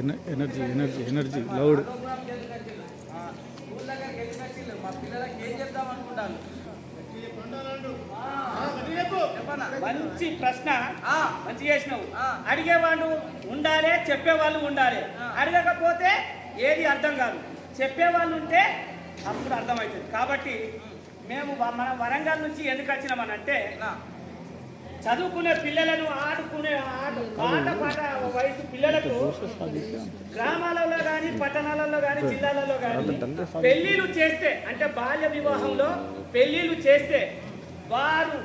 Energy energy energy loud. మా పిల్లలకి ఏం చెప్దాం అనుకుంటాను? మంచి ప్రశ్న, మంచి చేసినావు. అడిగేవాళ్ళు ఉండాలి, చెప్పేవాళ్ళు ఉండాలి. అడగకపోతే ఏది అర్థం కాదు. చెప్పేవాళ్ళు ఉంటే అప్పుడు అర్థమవుతుంది. కాబట్టి మేము మన వరంగల్ నుంచి ఎందుకు వచ్చినామనంటే, చదువుకునే పిల్లలను ఆట పాట వయసు పిల్లలకు గ్రామాలలో కానీ పట్టణాలలో కానీ జిల్లాలలో కానీ పెళ్లిళ్ళు చేస్తే, అంటే బాల్య వివాహంలో పెళ్లిళ్ళు చేస్తే వారు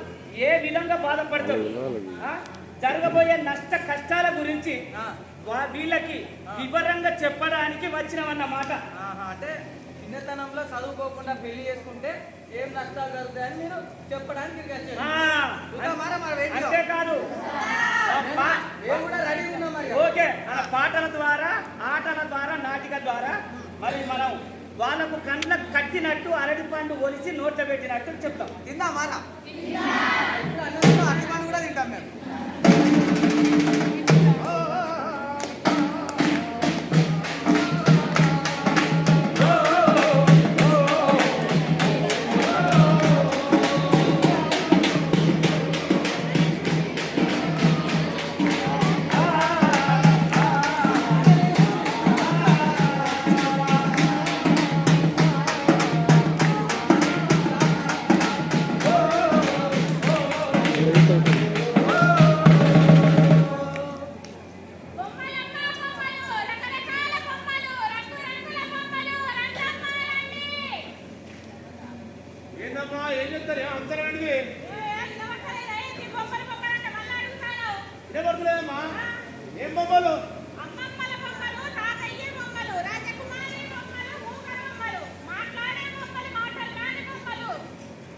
ఏ విధంగా బాధపడతారు, జరగబోయే నష్ట కష్టాల గురించి వీళ్ళకి వివరంగా చెప్పడానికి వచ్చినామన్నమాట. అంటే చిన్నతనంలో చదువుకోకుండా పెళ్లి చేసుకుంటే ఏం నష్టాలు జరుగుతాయని మీరు చెప్పడానికి అంతేకాదు, ఓకే, మన పాటల ద్వారా, ఆటల ద్వారా, నాటిక ద్వారా మరి మనం వాళ్ళకు కండ్లకు కట్టినట్టు అరటి పండు ఒలిసి నోట్ల పెట్టినట్టు చెప్తాం. తిందామారా? అరటి పండు కూడా తింటాం మేము. ఏం బొమ్మలు?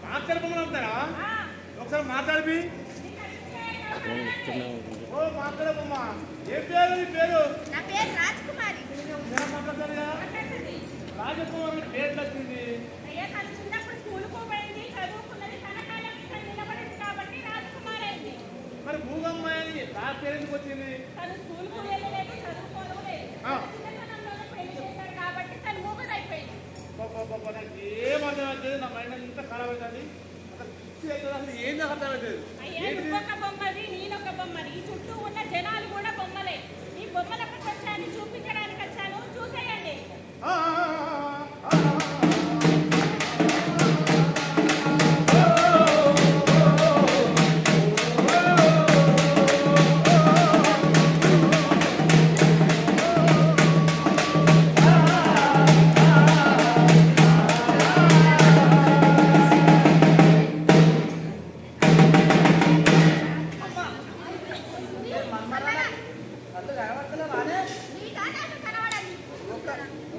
మాట్లాడే బొమ్మలు అంటారా? ఒకసారి మాట్లాడి. ఓ మాట్లాడే బొమ్మ. ఏం పేరు నీ పేరు? నా పేరు రాజకుమారి. మాట్లాడతారుగా రాజకుమారి పేరు వచ్చింది. చిన్నప్పుడు స్కూల్ పోయింది, చదువుకున్నది, తన కాలం నిలబడింది కాబట్టి రాజకుమారి అయింది. మరి భూగమ్మ అని నా పేరు ఎందుకు వచ్చింది? తను స్కూల్ కు వెళ్ళలేదు, చదువుకోలేదు, చిన్నతనంలోనే పెళ్లి చేశారు కాబట్టి తను మూగది అయిపోయింది. ఏం అర్థం అవుతుంది? నా మైండ్ అంతా ఖరాబ్ అవుతుంది. అసలు ఏం అర్థమవుతుంది? ఒక బొమ్మది, నేనొక బొమ్మది, ఈ చుట్టూ ఉన్న జనాలు కూడా బొమ్మలే. ఈ బొమ్మలకు వచ్చాను, చూపించడానికి వచ్చాను, చూసేయండి.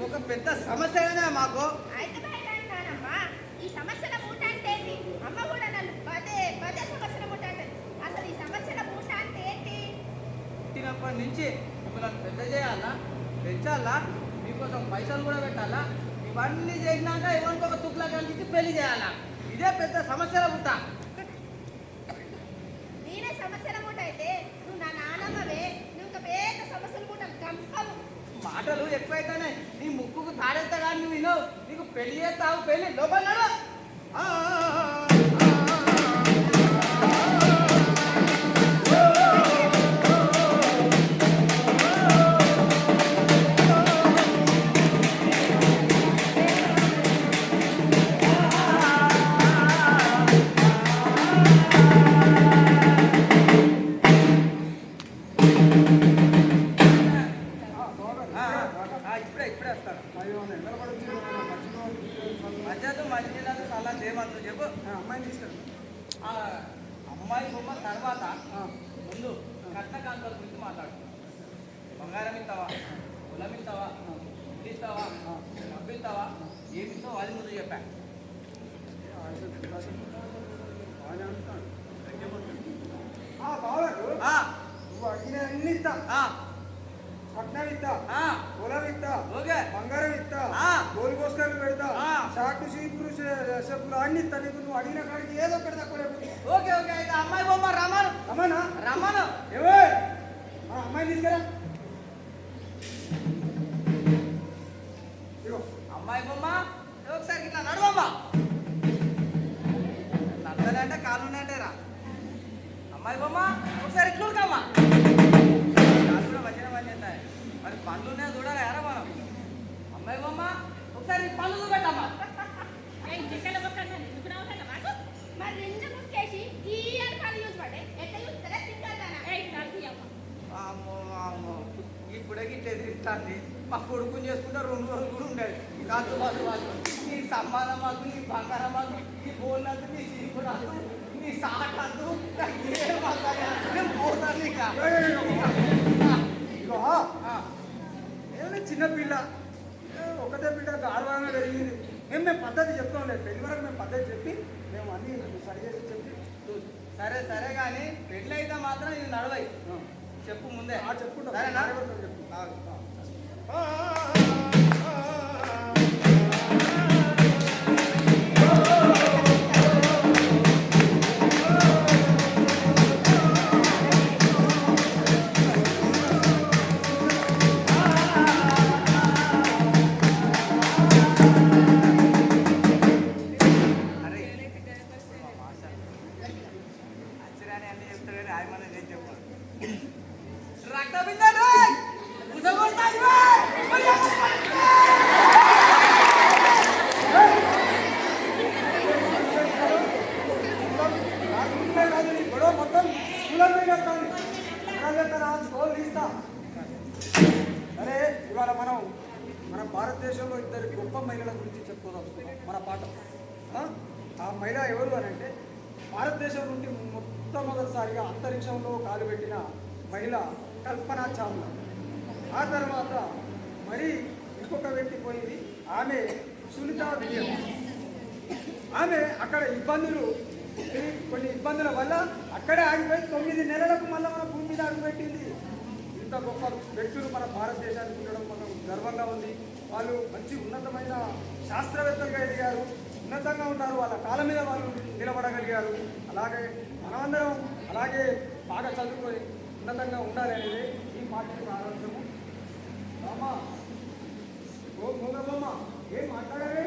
ఒక పెద్ద సమస్య మాకు. ఈ సమస్యల మూట అంటే ఏంటి? అమ్మ కూడా నన్ను పదే పదే సమస్యల మూట అంటే అసలు ఈ సమస్యల మూట అంటే ఏంటి? పుట్టినప్పటి నుంచి మిమ్మల్ని పెద్ద చేయాలా, పెంచాలా, మీకోసం పైసలు కూడా పెట్టాలా, ఇవన్నీ చేసినాక ఎవరికి ఒక తుక్లా కనిపించి పెళ్లి చేయాలా. ఇదే పెద్ద సమస్యల మూట. నేనే సమస్యల మూట అయితే నువ్వు నా నాన్నమ్మవే, నువ్వు ఒక పెద్ద సమస్యల మూట కంపము. మాటలు ఎక్కువైతేనే నీ ముక్కుకు తాడెత్తా కానీ నువ్వు విను. నీకు పెళ్లి చేస్తావు, పెళ్లి లోపల ఇప్పుడే వస్తాను. మధ్యలో మంచిగా సలహా చేయమంటు చెప్పు. అమ్మాయిని తీసుకెళ్ళి అమ్మాయి బొమ్మ తర్వాత ముందు కట్న కాంతాల గురించి మాట్లాడు. బంగారం ఇస్తావా, కులం ఇస్తావా, ఇల్లు ఇస్తావా, డబ్బు ఇస్తావా, ఏమిస్తావో అది ముందు చెప్పా. నువ్వు అడిగిన అన్ని ఇస్తా. పట్నం ఇస్తా, పొలం ఇస్తా, బంగారం ఇస్తా, గోలు కోసుకొని పెడతా, షార్ట్ సీపులు చెప్పులు అన్ని ఇస్తా. నీకు నువ్వు అడిగిన కాడికి ఏదో ఒకటి తక్కువ. Okay okay. అయితే అమ్మాయి బొమ్మ రమ్మను. రమ్మనా? రమ్మను. ఏమో అమ్మాయి తీసుకురా. కాళ్ళు ఉన్నాయంటేరా అమ్మాయి బొమ్మ ఒకసారి ఇట్లుకమ్మా కాళ్ళు కూడా మంచిగా పనిచేస్తాయి మరి పనులు ఉన్నాయో చూడాలి ఎరా మనం అమ్మాయి బొమ్మ ఒకసారి పనులు చూపెట్టమ్మా మరి రెండు ముక్కేసి ఈ అరకాలు యూజ్ పడే ఎట్లా చూస్తారా తింటారా అమ్మో అమ్మో ఇప్పుడే గిట్ట ఎదిరిస్తాంది మా కొడుకుని చేసుకుంటే 2 రోజులు కూడా ఉండేది కాదు వాళ్ళు నీ సమ్మానం మాకు నీ బంగారం మాకు నీ బోనద్దు నీ సీకురాదు నీ సాటద్దు నేను పోతాను ఇక ఇగో ఏమైనా చిన్న పిల్ల ఒకటే బిడ్డ గార్వంగా పెరిగింది మేము పద్ధతి చెప్తాం లేదు పెళ్లి వరకు మేము పద్ధతి చెప్పి మేము అన్ని సరి చేసి చెప్పి సరే సరే కానీ పెళ్ళి అయితే మాత్రం ఇది నడవై చెప్పు ముందే చెప్పుకుంటాం సరేనా చెప్పు అరే ఇవాళ మనం మన భారతదేశంలో 2 గొప్ప మహిళల గురించి చెప్పుకోదలుచుకున్నాం మన పాట ఆ మహిళ ఎవరు అని అంటే భారతదేశం నుండి మొట్టమొదటిసారిగా అంతరిక్షంలో కాలుపెట్టిన మహిళ కల్పనా చావ్లా ఆ తర్వాత మరి ఇంకొక వ్యక్తి పోయింది ఆమె సునీతా విలియమ్స్ ఆమె అక్కడ కొన్ని ఇబ్బందుల వల్ల అక్కడే ఆగిపోయి 9 నెలలకు మళ్ళీ మన భూమి మీద అడుగుపెట్టింది ఇంత గొప్ప వ్యక్తులు మన భారతదేశానికి ఉండడం మనం గర్వంగా ఉంది వాళ్ళు మంచి ఉన్నతమైన శాస్త్రవేత్తలుగా ఎదిగారు ఉన్నతంగా ఉన్నారు వాళ్ళ కాళ్ళ మీద వాళ్ళు నిలబడగలిగారు అలాగే మనమందరం అలాగే బాగా చదువుకొని ఉన్నతంగా ఉండాలి అనేది ఈ పార్టీకి ఆలోచనము బామ్మ బామ్మ ఏం మాట్లాడాలి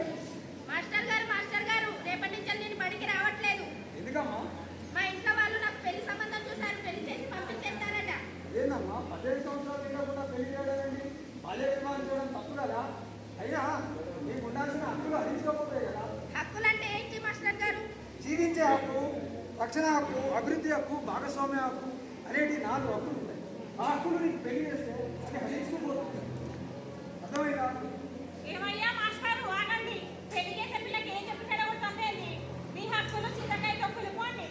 మాస్టర్ గారు రేపటి నుంచి నేను బడికి రావట్లేదు ఎందుకమ్మా మా ఇంట్లో వాళ్ళు నాకు పెళ్లి సంబంధం చూసారు పెళ్లి చేసి పంపించేస్తారట ఏందమ్మా 15 సంవత్సరాలు లేకుండా పెళ్లి చేయలేదండి బాల్య వివాహం చేయడం తప్పు కదా అయినా నీకు ఉండాల్సిన హక్కులు అందించకపోతే కదా హక్కులంటే ఏంటి మాస్టర్ గారు జీవించే హక్కు రక్షణ హక్కు అభివృద్ధి హక్కు భాగస్వామ్య హక్కు అనేటి 4 హక్కులు ఉంటాయి ఆ హక్కులు నీకు పెళ్లి చేస్తే అది హరించుకుపోతుంది అర్థమైందా ఏమయ్యా మాస్టారు ఆగండి పెళ్లి చేసే పిల్లకి ఏం చెప్పి చెడగొడుతుంది మీ హక్కులు చింతకాయ తొక్కులు పోండి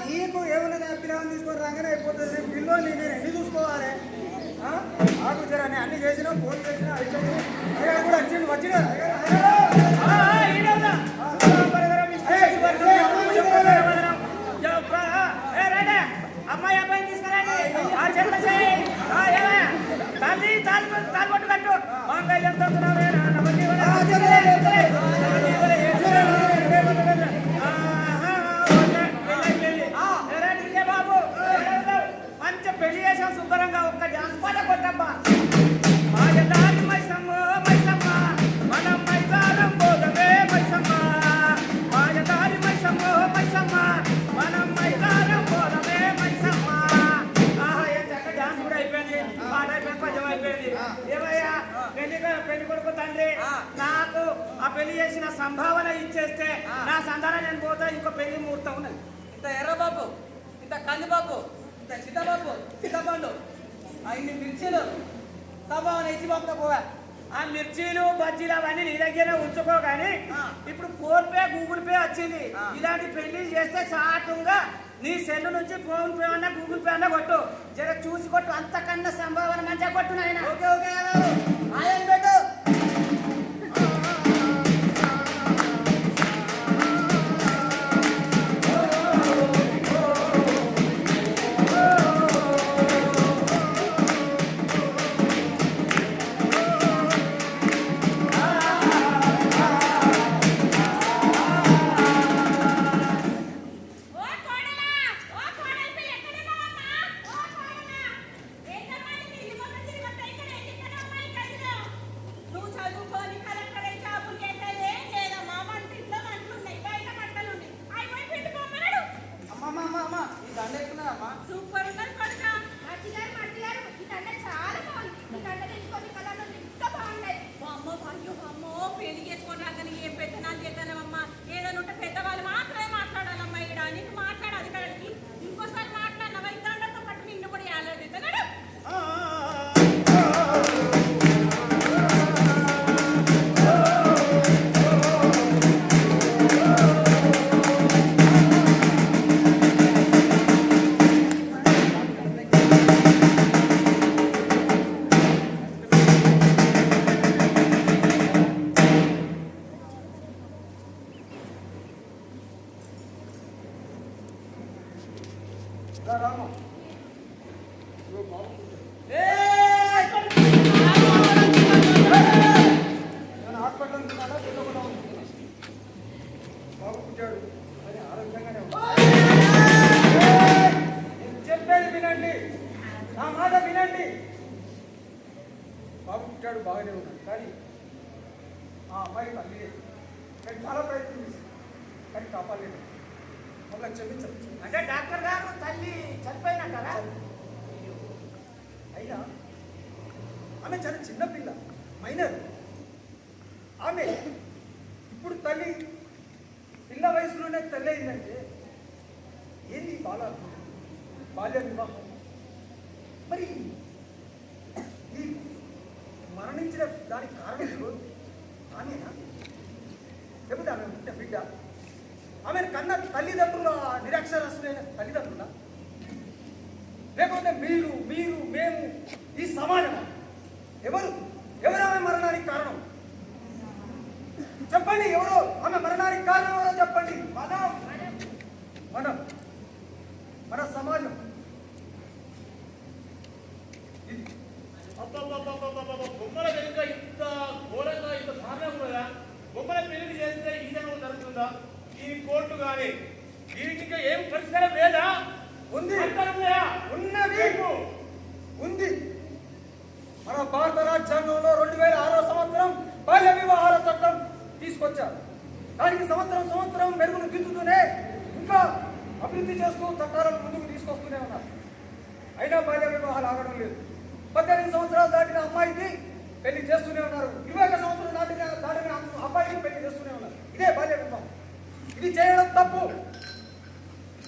నీకు ఏమైనా పిల్లలు తీసుకొని రాగానే అయిపోతుంది పిల్లో నేను ఎన్ని చూసుకోవాలి ఆకు జరాన్ని అన్ని చేసినా ఫోన్ చేసినా అయిపోయింది అయ్యా కూడా వచ్చిండు అమ్మాయి అబ్బాయి తీసుకురండి తల్లి తాల్పట్టు కట్టు బాబు మంచి పెళ్లి చేసాం శుభ్రంగా ఒక్క డాన్స్ పాట కొట్టబ్బా మాయదారి మైసమ్మ మైసమ్మ మనం మైదానం పోదమే మైసమ్మ మాయదారి మైసమ్మ మైసమ్మ మనం మైదానం పోదమే మైసమ్మ ఏం చక్క డాన్స్ కూడా అయిపోయింది పాట అయిపోయింది పద్యం అయిపోయింది ఏమయ్యా పెళ్లి కొడుకు తండ్రి నాకు ఆ పెళ్లి చేసిన సంభావన ఇచ్చేస్తే నా సంతానం నేను పోతా ఇంకో పెళ్లి ముహూర్తం ఉన్నది ఇంత ఎర్రబాబు ఇంత కందిబాబు ఇంత చిట్టబాబు చిట్టపండు ఇన్ని మిర్చీలు సంభావన ఇచ్చి పంపకపోవా ఆ మిర్చీలు బజ్జీలు అవన్నీ నీ దగ్గర ఉంచుకో కానీ ఇప్పుడు ఫోన్ పే గూగుల్ పే వచ్చింది ఇలాంటి పెళ్లి చేస్తే చాటుగా నీ సెల్ నుంచి ఫోన్ పే అన్నా గూగుల్ పే అన్నా కొట్టు జర చూసి కొట్టు అంతకన్నా సంభావన మంచిగా కొట్టు నాయన ఓకే ఓకే ఆయన పెట్టు రామా ఇగో బాబు కూర్చో. నేను హాస్పిటల్ అనుకున్నాడా పిల్ల కూడా అనుకున్నా బాబు పుట్టాడు అని ఆరోగ్యంగానే ఉన్నాడు. నేను చెప్పేది వినండి, నా మాట వినండి. బాబు పుట్టాడు బాగానే ఉన్నాడు, కానీ ఆ అమ్మాయి తల్లి లేదు. నేను చాలా ప్రయత్నం చేశాను కానీ కాపాడలేదు. మళ్ళీ క్షమించచ్చు. అంటే డాక్టర్ గారు తల్లి చనిపోయినట్టారా? అయినా ఆమె చాలా చిన్నపిల్ల, మైనర్. ఆమె ఇప్పుడు తల్లి పిల్ల వయసులోనే తల్లి అయిందంటే ఏంది బాల్య వివాహం? మరి ఈ మరణించిన దానికి కారణం ఎవరు? ఆమెనా? లేకపోతే ఆమె పుట్టిన బిడ్డ? ఆమెను కన్న తల్లిదండ్రుల నిరక్షరస్తులైన తల్లిదండ్రుల? లేకపోతే మీరు మీరు మేము ఈ సమాజం? ఎవరు ఆమె మరణానికి కారణం? చెప్పండి, ఎవరు ఆమె మరణానికి కారణం? ఎవరో చెప్పండి. మన సమాజం. ఇది బొమ్మల వెనుక ఇంత ఘోరంగా ఇంత దారుణం కూడా బొమ్మల పెళ్లి చేస్తే ఈ జనం జరుగుతుందా? ఈ కోర్టు కానీ దీనికి ఇంకా ఏం పరిష్కారం లేదా? ఉంది, అంటారున్నాయా? ఉన్నది, ఉంది. మన భారత రాజ్యాంగంలో 2006 సంవత్సరం బాల్య వివాహాల చట్టం తీసుకొచ్చారు. దానికి సంవత్సరం మెరుగులు దిద్దుతూనే ఇంకా అభివృద్ధి చేస్తూ చట్టాలను ముందుకు తీసుకొస్తూనే ఉన్నారు. అయినా బాల్య వివాహాలు ఆగడం లేదు. 18 సంవత్సరాలు దాటిన అమ్మాయికి పెళ్లి చేస్తూనే ఉన్నారు. 21 సంవత్సరం దాటిన అబ్బాయికి పెళ్లి చేస్తూనే ఉన్నారు. ఇదే బాల్య వివాహం. ఇది చేయడం తప్పు.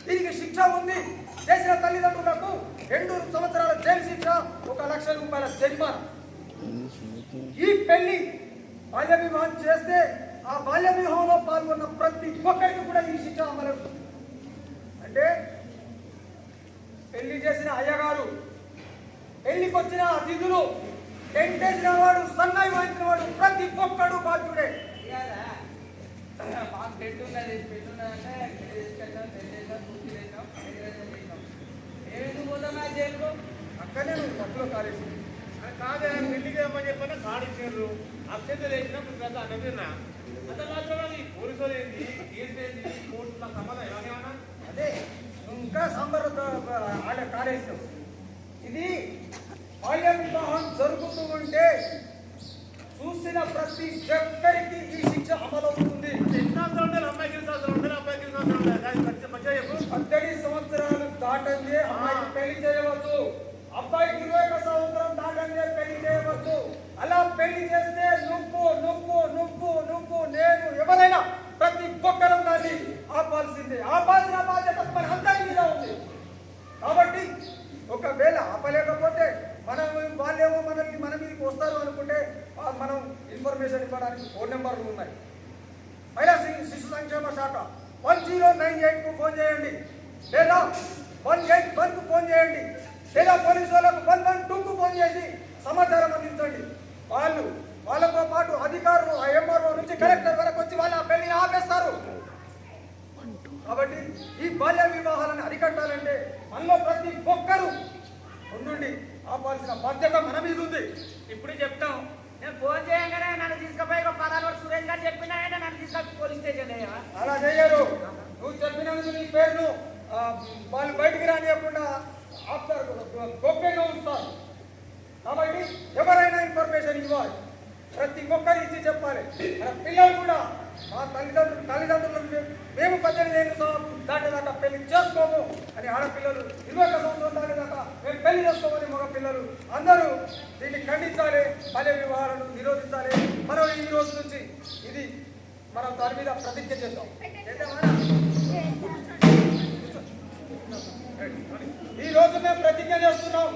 దీనికి శిక్ష ఉంది. చేసిన తల్లిదండ్రులకు 2 సంవత్సరాల జైలు శిక్ష, 1 లక్ష రూపాయల జరిమానా. ఈ పెళ్లి బాల్య వివాహం చేస్తే ఆ బాల్య వివాహంలో పాల్గొన్న ప్రతి ఒక్కరికి కూడా ఈ శిక్ష అమలవుతుంది. అంటే పెళ్లి చేసిన అయ్యగారు, పెళ్లికి వచ్చిన అతిథులు, టెంట్ వేసిన వాడు, సన్నాయి వాయించిన వాడు, ప్రతి ఒక్కడు బాధ్యుడే. మాకు పెట్టున్నది అంటే తీసుకెళ్తాం, తెచ్చేసాం, పూర్తి చేసాం, చేసాం. ఏమి పోతాం ఆ జైలు? అక్కడనే నువ్వు తప్పులో కాలేసి కాదే పెళ్లికి ఏమని చెప్పినా కాడిచ్చారు. అభ్యర్థులు వేసినప్పుడు అన్నదిన్నా అంత మాత్రం ఈ పోలీసులు ఏంటి, కేసు ఏంటి, కోర్టు నాకు సంబంధం ఎలాగేమన్నా? అదే ఇంకా సాంబార్తో ఆడ కాలేసావు. ఇది బాల్య వివాహం జరుగుతూ ఉంటే చూసిన ప్రతి ఒక్కరికి ఈ శిక్ష అమలవుతుంది. ఎన్ని సంవత్సరాలు ఉంటారు? అమ్మాయికి 20 సంవత్సరాలు ఉంటారు, అబ్బాయికి 20 సంవత్సరాలు ఉంటారు. మంచిగా చెప్పు. 18 సంవత్సరాలు దాటందే అమ్మాయికి పెళ్లి చేయవద్దు. అబ్బాయికి 21 సంవత్సరం దాటందే పెళ్లి చేయవద్దు. అలా పెళ్లి చేస్తే నువ్వు నేను ఎవరైనా ప్రతి ఒక్కరం దాన్ని ఆపాల్సిందే. ఆపాల్సిన బాధ్యత మన అందరి మీద ఉంది. కాబట్టి ఒకవేళ ఆపలేకపోతే వాళ్ళేమో మన మీదకి వస్తారు అనుకుంటే మనం ఇన్ఫర్మేషన్ ఇవ్వడానికి ఫోన్ నెంబర్లు ఉన్నాయి. మహిళా శిశు సంక్షేమ శాఖ 1098కు ఫోన్ చేయండి, లేదా 181కు ఫోన్ చేయండి, లేదా పోలీసు వాళ్ళకు 112కు ఫోన్ చేసి సమాచారం అందించండి. వాళ్ళతో పాటు అధికారులు ఆ ఎంఆర్ఓ నుంచి కలెక్టర్ వరకు వచ్చి వాళ్ళ పెళ్లిని ఆపేస్తారు. కాబట్టి ఈ బాల్య వివాహాలను అరికట్టాలంటే మనలో ప్రతి ఒక్కరూ ఉండి ఆపాల్సిన బాధ్యత మన మీద ఉంది. ఇప్పుడు చెప్తాం. నేను ఫోన్ చేయగానే నన్ను తీసుకుపోయి ఒక పరాలు సురేష్ గారు చెప్పినాయంటే నన్ను తీసుకొని పోలీస్ స్టేషన్ అలా చేయరు. నువ్వు చెప్పినందుకు నీ పేరును వాళ్ళు బయటికి రానియకుండా ఆపుతారు, గోప్యంగా ఉంచుతారు. కాబట్టి ఎవరైనా ఇన్ఫర్మేషన్ ఇవ్వాలి, ప్రతి ఒక్కరు ఇచ్చి చెప్పాలి. మన పిల్లలు కూడా మా తల్లిదండ్రులను మేము 18 ఏళ్ళు దాటేదాకా పెళ్లి చేసుకోము అని ఆడపిల్లలు, 21 సంవత్సరం దాటేదాకా మేము పెళ్లి చేసుకోమని మగ పిల్లలు అందరూ దీన్ని ఖండించాలి. బాల్య వివాహాలను నిరోధించాలి. మనం ఈ రోజు నుంచి ఇది మనం దాని మీద ప్రతిజ్ఞ చేద్దాం. ఈ రోజు మేము ప్రతిజ్ఞ చేస్తున్నాం.